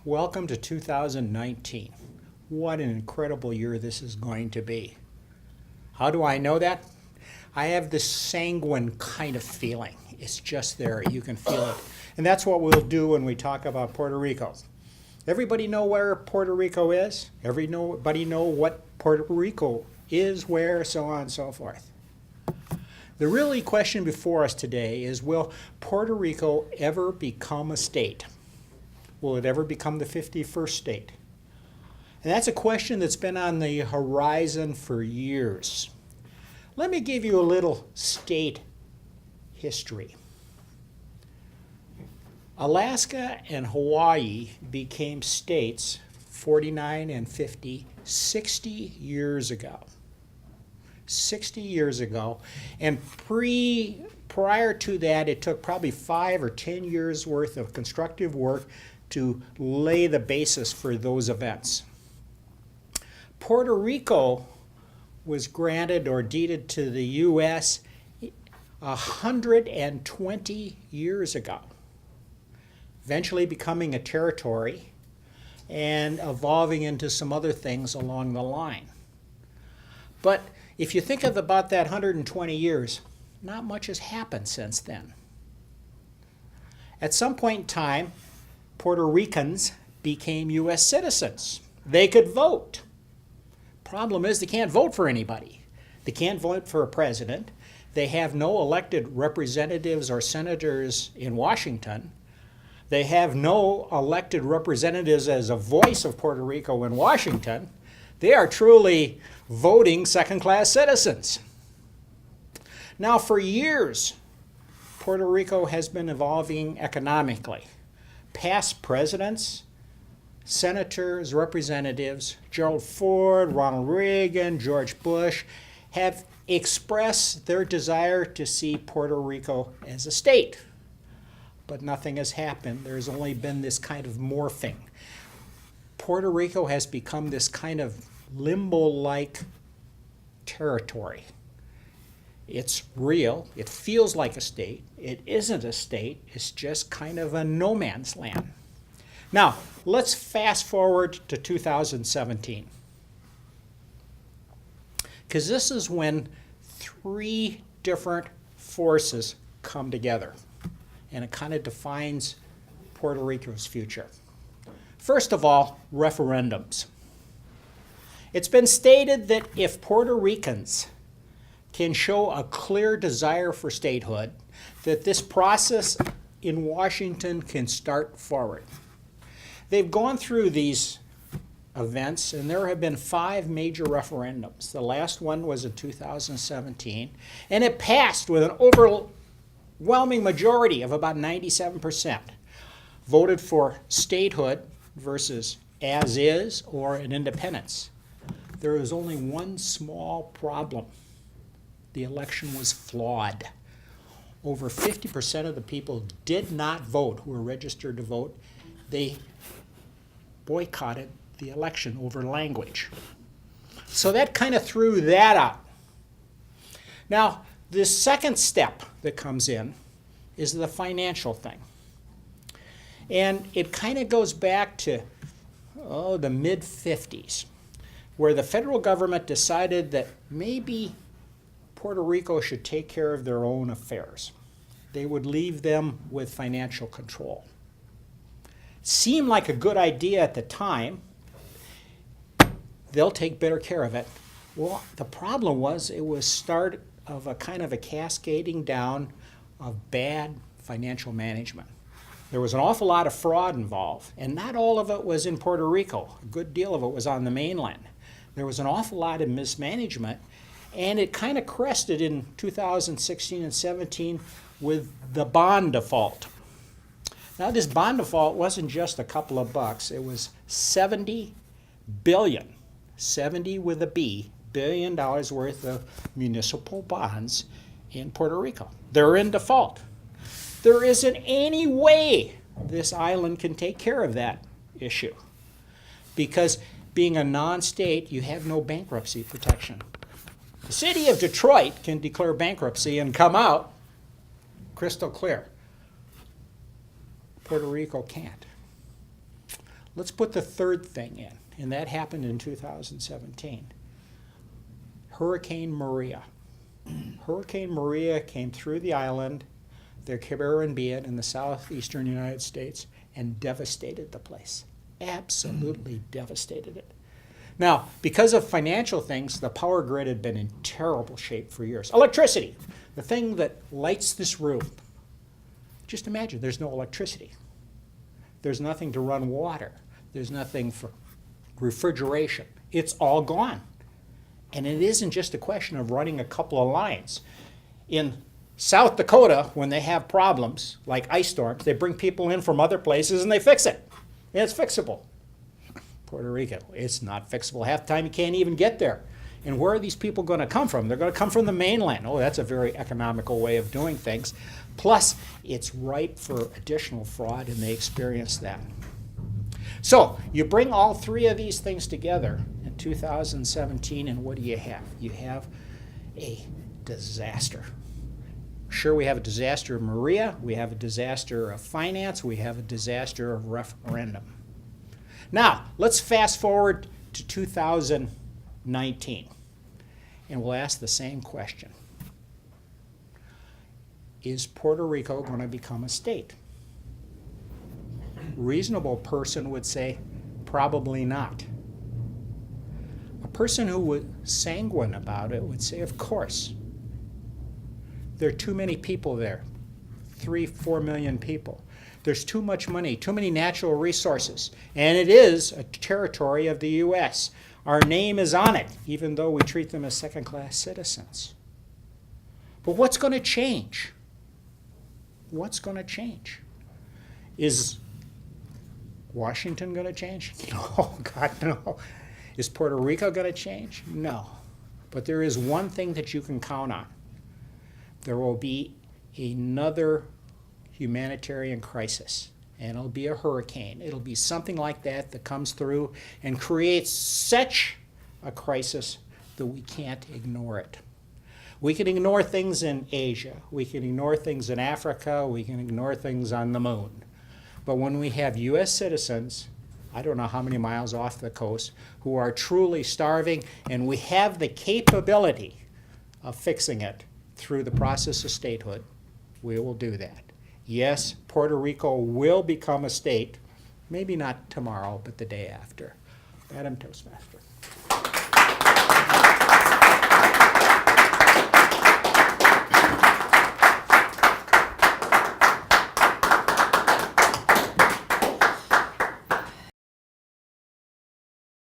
Welcome to 2019. What an incredible year this is going to be. How do I know that? I have this sanguine kind of feeling. It's just there. You can feel it. And that's what we'll do when we talk about Puerto Rico. Everybody know where Puerto Rico is? Everybody know what Puerto Rico is, where, so on and so forth. The really question before us today is, will Puerto Rico ever become a state? Will it ever become the 51st state? And that's a question that's been on the horizon for years. Let me give you a little state history. Alaska and Hawaii became states 49 and 50, 60 years ago. 60 years ago. And prior to that, it took probably 5 or 10 years worth of constructive work to lay the basis for those events. Puerto Rico was granted or deeded to the U.S. 120 years ago, eventually becoming a territory and evolving into some other things along the line. But if you think of about that 120 years, not much has happened since then. At some point in time, Puerto Ricans became U.S. citizens. They could vote. Problem is, they can't vote for anybody. They can't vote for a president. They have no elected representatives or senators in Washington. They have no elected representatives as a voice of Puerto Rico in Washington. They are truly voting second-class citizens. Now, for years, Puerto Rico has been evolving economically. Past presidents, senators, representatives, Gerald Ford, Ronald Reagan, George Bush, have expressed their desire to see Puerto Rico as a state. But nothing has happened. There's only been this kind of morphing. Puerto Rico has become this kind of limbo-like territory. It's real. It feels like a state. It isn't a state. It's just kind of a no man's land. Now, let's fast forward to 2017. Because this is when 3 different forces come together. And it kind of defines Puerto Rico's future. First of all, referendums. It's been stated that if Puerto Ricans can show a clear desire for statehood, that this process in Washington can start forward. They've gone through these events, and there have been 5 major referendums. The last one was in 2017, and it passed with an overwhelming majority of about 97%. Voted for statehood versus as is or an independence. There was only one small problem. The election was flawed. Over 50% of the people did not vote who were registered to vote. They boycotted the election over language. So that kind of threw that out. Now, the second step that comes in is the financial thing. And it kind of goes back to the mid-50s, where the federal government decided that maybe Puerto Rico should take care of their own affairs. They would leave them with financial control. Seemed like a good idea at the time. They'll take better care of it. Well, the problem was it was start of a kind of a cascading down of bad financial management. There was an awful lot of fraud involved, and not all of it was in Puerto Rico. A good deal of it was on the mainland. There was an awful lot of mismanagement, and it kind of crested in 2016 and 17 with the bond default. Now, this bond default wasn't just a couple of bucks. It was $70 billion, 70 with a B, billion dollars worth of municipal bonds in Puerto Rico. They're in default. There isn't any way this island can take care of that issue, because being a non-state, you have no bankruptcy protection. The city of Detroit can declare bankruptcy and come out crystal clear. Puerto Rico can't. Let's put the third thing in, and that happened in 2017. Hurricane Maria. Hurricane Maria came through the island, the Caribbean in the southeastern United States, and devastated the place. Absolutely devastated it. Now, because of financial things, the power grid had been in terrible shape for years. Electricity, the thing that lights this room. Just imagine, there's no electricity. There's nothing to run water. There's nothing for refrigeration. It's all gone. And it isn't just a question of running a couple of lines. In South Dakota, when they have problems, like ice storms, they bring people in from other places and they fix it. And it's fixable. Puerto Rico, it's not fixable. Half the time you can't even get there. And where are these people going to come from? They're going to come from the mainland. Oh, that's a very economical way of doing things. Plus, it's ripe for additional fraud, and they experience that. So, you bring all three of these things together in 2017, and what do you have? You have a disaster. Sure, we have a disaster of Maria, we have a disaster of finance, we have a disaster of referendum. Now, let's fast forward to 2019, and we'll ask the same question. Is Puerto Rico going to become a state? Reasonable person would say, probably not. A person who was sanguine about it would say, of course. There are too many people there, 3-4 million people. There's too much money, too many natural resources, and it is a territory of the U.S. Our name is on it, even though we treat them as second-class citizens. But what's going to change? What's going to change? Is Washington going to change? No, God, no. Is Puerto Rico going to change? No. But there is one thing that you can count on. There will be another humanitarian crisis, and it'll be a hurricane. It'll be something like that that comes through and creates such a crisis that we can't ignore it. We can ignore things in Asia. We can ignore things in Africa. We can ignore things on the moon. But when we have U.S. citizens, I don't know how many miles off the coast, who are truly starving, and we have the capability of fixing it through the process of statehood, we will do that. Yes, Puerto Rico will become a state, maybe not tomorrow, but the day after. Madam Toastmaster.